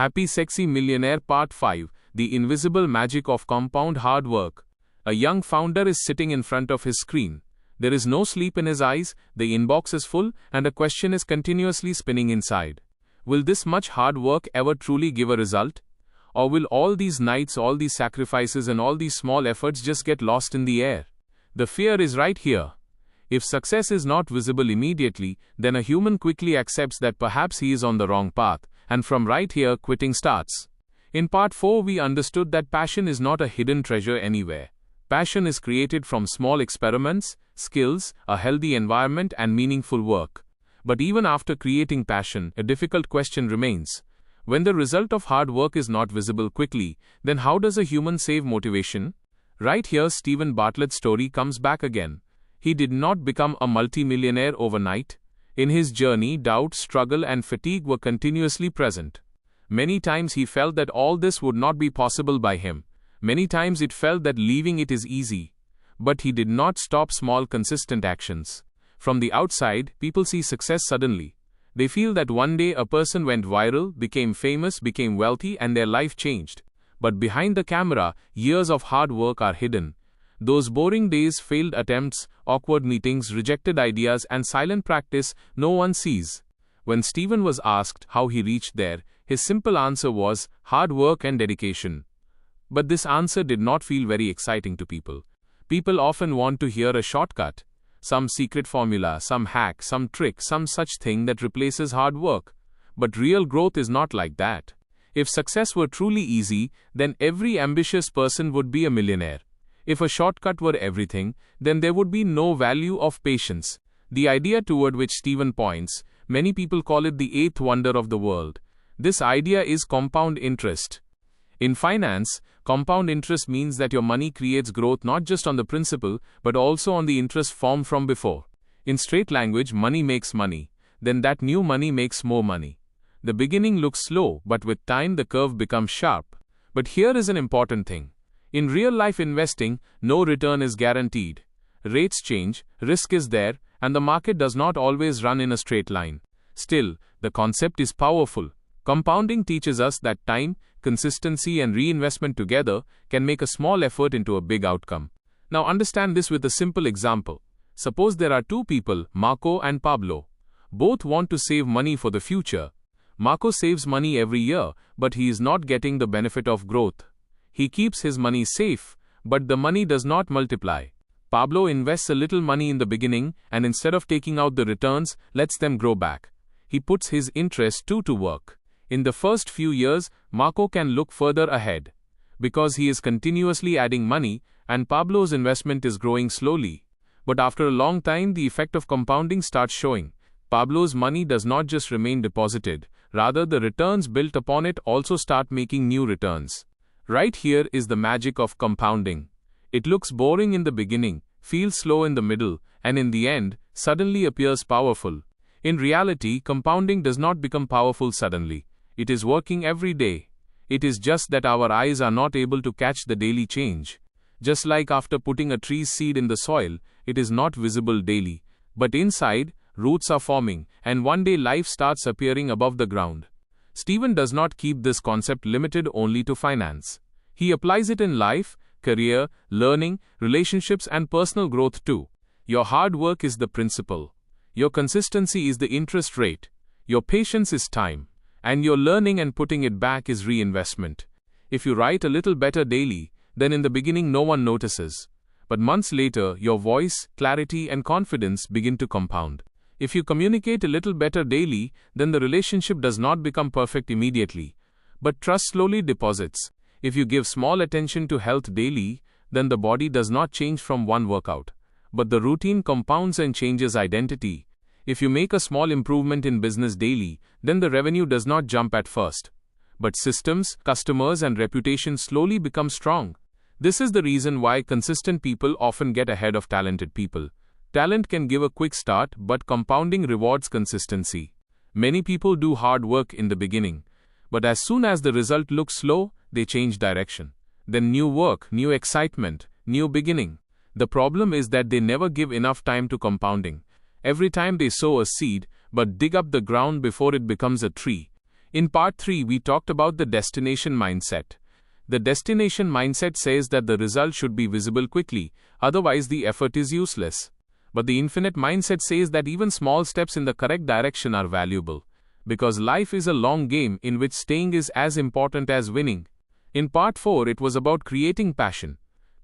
Happy Sexy Millionaire Part 5, The Invisible Magic of Compound Hard Work. A young founder is sitting in front of his screen. There is no sleep in his eyes, the inbox is full, and a question is continuously spinning inside. Will this much hard work ever truly give a result? Or will all these nights, all these sacrifices, and all these small efforts just get lost in the air? The fear is right here. If success is not visible immediately, then a human quickly accepts that perhaps he is on the wrong path, and from right here, quitting starts. In Part 4, we understood that passion is not a hidden treasure anywhere. Passion is created from small experiments, skills, a healthy environment, and meaningful work. But even after creating passion, a difficult question remains. When the result of hard work is not visible quickly, then how does a human save motivation? Right here, Stephen Bartlett's story comes back again. He did not become a multi-millionaire overnight. In his journey, doubt, struggle, and fatigue were continuously present. Many times he felt that all this would not be possible by him. Many times it felt that leaving it is easy. But he did not stop small, consistent actions. From the outside, people see success suddenly. They feel that one day a person went viral, became famous, became wealthy, and their life changed. But behind the camera, years of hard work are hidden. Those boring days, failed attempts, awkward meetings, rejected ideas, and silent practice no one sees. When Stephen was asked how he reached there, his simple answer was hard work and dedication. But this answer did not feel very exciting to people. People often want to hear a shortcut. Some secret formula, some hack, some trick, some such thing that replaces hard work. But real growth is not like that. If success were truly easy, then every ambitious person would be a millionaire. If a shortcut were everything, then there would be no value of patience. The idea toward which Stephen points, many people call it the eighth wonder of the world. This idea is compound interest. In finance, compound interest means that your money creates growth not just on the principal, but also on the interest formed from before. In straight language, money makes money. Then that new money makes more money. The beginning looks slow, but with time the curve becomes sharp. But here is an important thing. In real-life investing, no return is guaranteed. Rates change, risk is there, and the market does not always run in a straight line. Still, the concept is powerful. Compounding teaches us that time, consistency, and reinvestment together can make a small effort into a big outcome. Now understand this with a simple example. Suppose there are two people, Marco and Pablo. Both want to save money for the future. Marco saves money every year, but he is not getting the benefit of growth. He keeps his money safe, but the money does not multiply. Pablo invests a little money in the beginning, and instead of taking out the returns, lets them grow back. He puts his interest too to work. In the first few years, Marco can look further ahead, because he is continuously adding money, and Pablo's investment is growing slowly. But after a long time, the effect of compounding starts showing. Pablo's money does not just remain deposited, rather the returns built upon it also start making new returns. Right here is the magic of compounding. It looks boring in the beginning, feels slow in the middle, and in the end, suddenly appears powerful. In reality, compounding does not become powerful suddenly. It is working every day. It is just that our eyes are not able to catch the daily change. Just like after putting a tree's seed in the soil, it is not visible daily. But inside, roots are forming, and one day life starts appearing above the ground. Stephen does not keep this concept limited only to finance. He applies it in life, career, learning, relationships, and personal growth too. Your hard work is the principal. Your consistency is the interest rate. Your patience is time. And your learning and putting it back is reinvestment. If you write a little better daily, then in the beginning no one notices. But months later, your voice, clarity, and confidence begin to compound. If you communicate a little better daily, then the relationship does not become perfect immediately, but trust slowly deposits. If you give small attention to health daily, then the body does not change from one workout, but the routine compounds and changes identity. If you make a small improvement in business daily, then the revenue does not jump at first, but systems, customers, and reputation slowly become strong. This is the reason why consistent people often get ahead of talented people. Talent can give a quick start, but compounding rewards consistency. Many people do hard work in the beginning, but as soon as the result looks slow, they change direction. Then new work, new excitement, new beginning. The problem is that they never give enough time to compounding. Every time they sow a seed, but dig up the ground before it becomes a tree. In part 3, we talked about the destination mindset. The destination mindset says that the result should be visible quickly, otherwise the effort is useless. But the infinite mindset says that even small steps in the correct direction are valuable, because life is a long game in which staying is as important as winning. In part 4, it was about creating passion.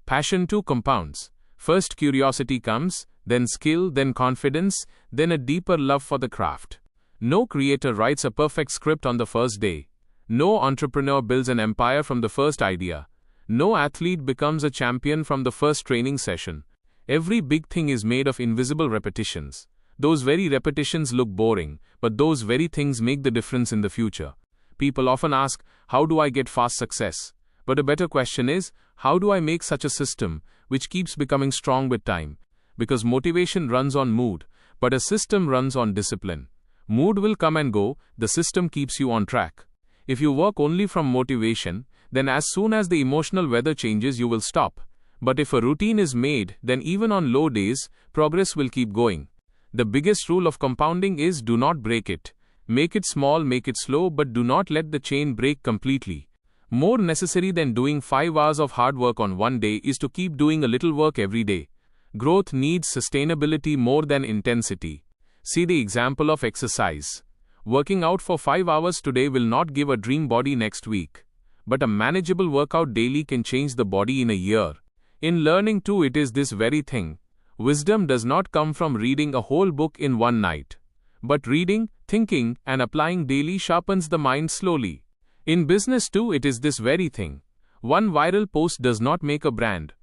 Passion too compounds. First curiosity comes, then skill, then confidence, then a deeper love for the craft. No creator writes a perfect script on the first day. No entrepreneur builds an empire from the first idea. No athlete becomes a champion from the first training session. Every big thing is made of invisible repetitions. Those very repetitions look boring, but those very things make the difference in the future. People often ask, how do I get fast success? But a better question is, how do I make such a system which keeps becoming strong with time? Because motivation runs on mood, but a system runs on discipline. Mood will come and go, the system keeps you on track. If you work only from motivation, then as soon as the emotional weather changes, you will stop. But if a routine is made, then even on low days, progress will keep going. The biggest rule of compounding is do not break it. Make it small, make it slow, but do not let the chain break completely. More necessary than doing 5 hours of hard work on one day is to keep doing a little work every day. Growth needs sustainability more than intensity. See the example of exercise. Working out for 5 hours today will not give a dream body next week. But a manageable workout daily can change the body in a year. In learning too, it is this very thing. Wisdom does not come from reading a whole book in one night. But reading, thinking, and applying daily sharpens the mind slowly. In business too, it is this very thing. One viral post does not make a brand.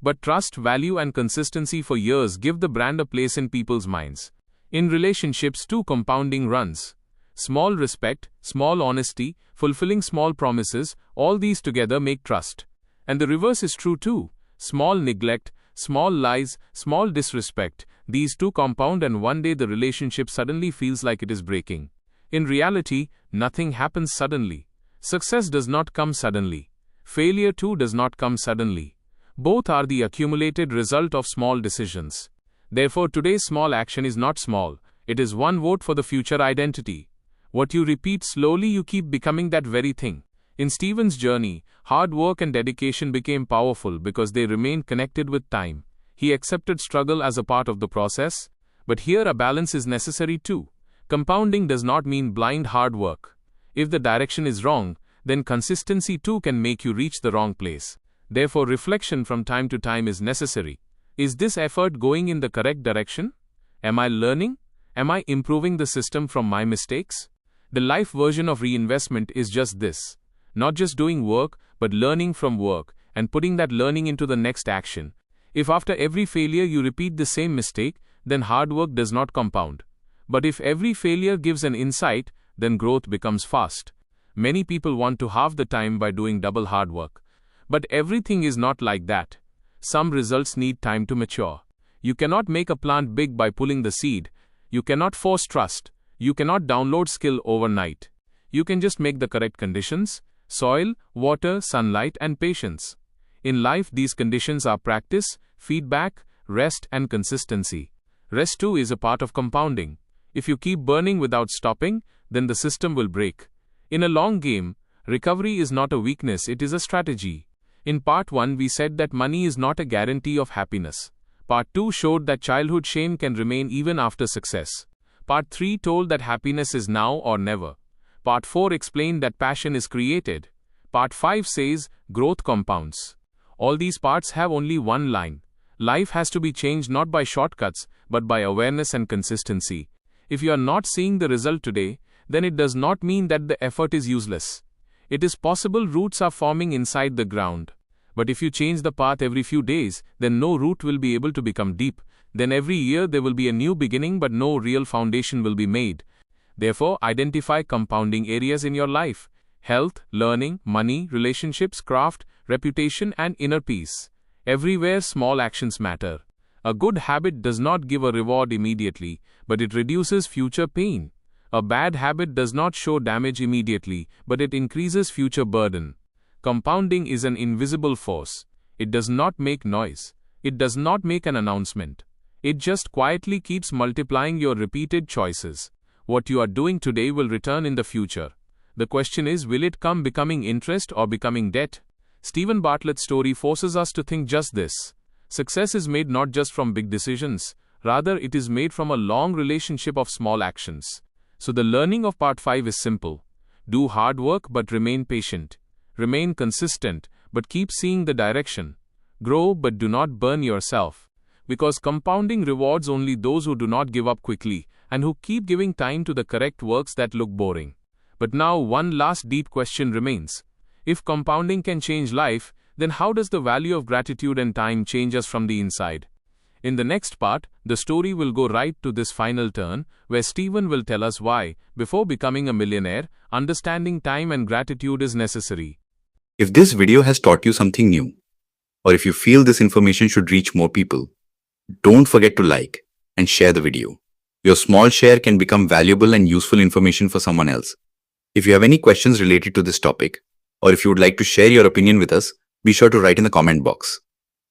But trust, value, and consistency for years give the brand a place in people's minds. In relationships too, compounding runs. Small respect, small honesty, fulfilling small promises, all these together make trust. And the reverse is true too. Small neglect, small lies, small disrespect, these two compound and one day the relationship suddenly feels like it is breaking. In reality, nothing happens suddenly. Success does not come suddenly. Failure too does not come suddenly. Both are the accumulated result of small decisions. Therefore, today's small action is not small. It is one vote for the future identity. What you repeat slowly, you keep becoming that very thing. In Stephen's journey, hard work and dedication became powerful because they remained connected with time. He accepted struggle as a part of the process. But here a balance is necessary too. Compounding does not mean blind hard work. If the direction is wrong, then consistency too can make you reach the wrong place. Therefore, reflection from time to time is necessary. Is this effort going in the correct direction? Am I learning? Am I improving the system from my mistakes? The life version of reinvestment is just this. Not just doing work, but learning from work, and putting that learning into the next action. If after every failure you repeat the same mistake, then hard work does not compound. But if every failure gives an insight, then growth becomes fast. Many people want to halve the time by doing double hard work. But everything is not like that. Some results need time to mature. You cannot make a plant big by pulling the seed. You cannot force trust. You cannot download skill overnight. You can just make the correct conditions: soil, water, sunlight, and patience. In life, these conditions are practice, feedback, rest, and consistency. Rest too is a part of compounding. If you keep burning without stopping, then the system will break. In a long game, recovery is not a weakness, it is a strategy. In part 1, we said that money is not a guarantee of happiness. Part 2 showed that childhood shame can remain even after success. Part 3 told that happiness is now or never. Part 4 explained that passion is created. Part 5 says, growth compounds. All these parts have only one line. Life has to be changed not by shortcuts, but by awareness and consistency. If you are not seeing the result today, then it does not mean that the effort is useless. It is possible roots are forming inside the ground. But if you change the path every few days, then no root will be able to become deep. Then every year there will be a new beginning, but no real foundation will be made. Therefore, identify compounding areas in your life: health, learning, money, relationships, craft, reputation, and inner peace. Everywhere small actions matter. A good habit does not give a reward immediately, but it reduces future pain. A bad habit does not show damage immediately, but it increases future burden. Compounding is an invisible force. It does not make noise. It does not make an announcement. It just quietly keeps multiplying your repeated choices. What you are doing today will return in the future. The question is, will it come becoming interest or becoming debt? Stephen Bartlett's story forces us to think just this. Success is made not just from big decisions, rather it is made from a long relationship of small actions. So the learning of part 5 is simple. Do hard work but remain patient. Remain consistent but keep seeing the direction. Grow but do not burn yourself. Because compounding rewards only those who do not give up quickly and who keep giving time to the correct works that look boring. But now one last deep question remains. If compounding can change life, then how does the value of gratitude and time change us from the inside? In the next part, the story will go right to this final turn, where Stephen will tell us why, before becoming a millionaire, understanding time and gratitude is necessary. If this video has taught you something new, or if you feel this information should reach more people, don't forget to like and share the video. Your small share can become valuable and useful information for someone else. If you have any questions related to this topic, or if you would like to share your opinion with us, be sure to write in the comment box.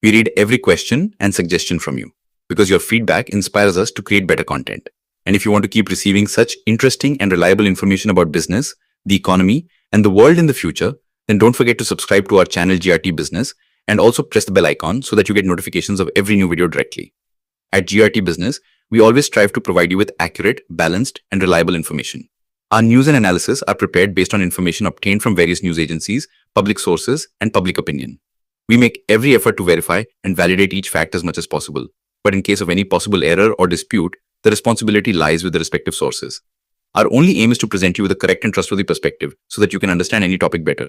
We read every question and suggestion from you, because your feedback inspires us to create better content. And if you want to keep receiving such interesting and reliable information about business, the economy, and the world in the future, then don't forget to subscribe to our channel GRT Business and also press the bell icon so that you get notifications of every new video directly. At GRT Business, we always strive to provide you with accurate, balanced, and reliable information. Our news and analysis are prepared based on information obtained from various news agencies, public sources, and public opinion. We make every effort to verify and validate each fact as much as possible. But in case of any possible error or dispute, the responsibility lies with the respective sources. Our only aim is to present you with a correct and trustworthy perspective so that you can understand any topic better.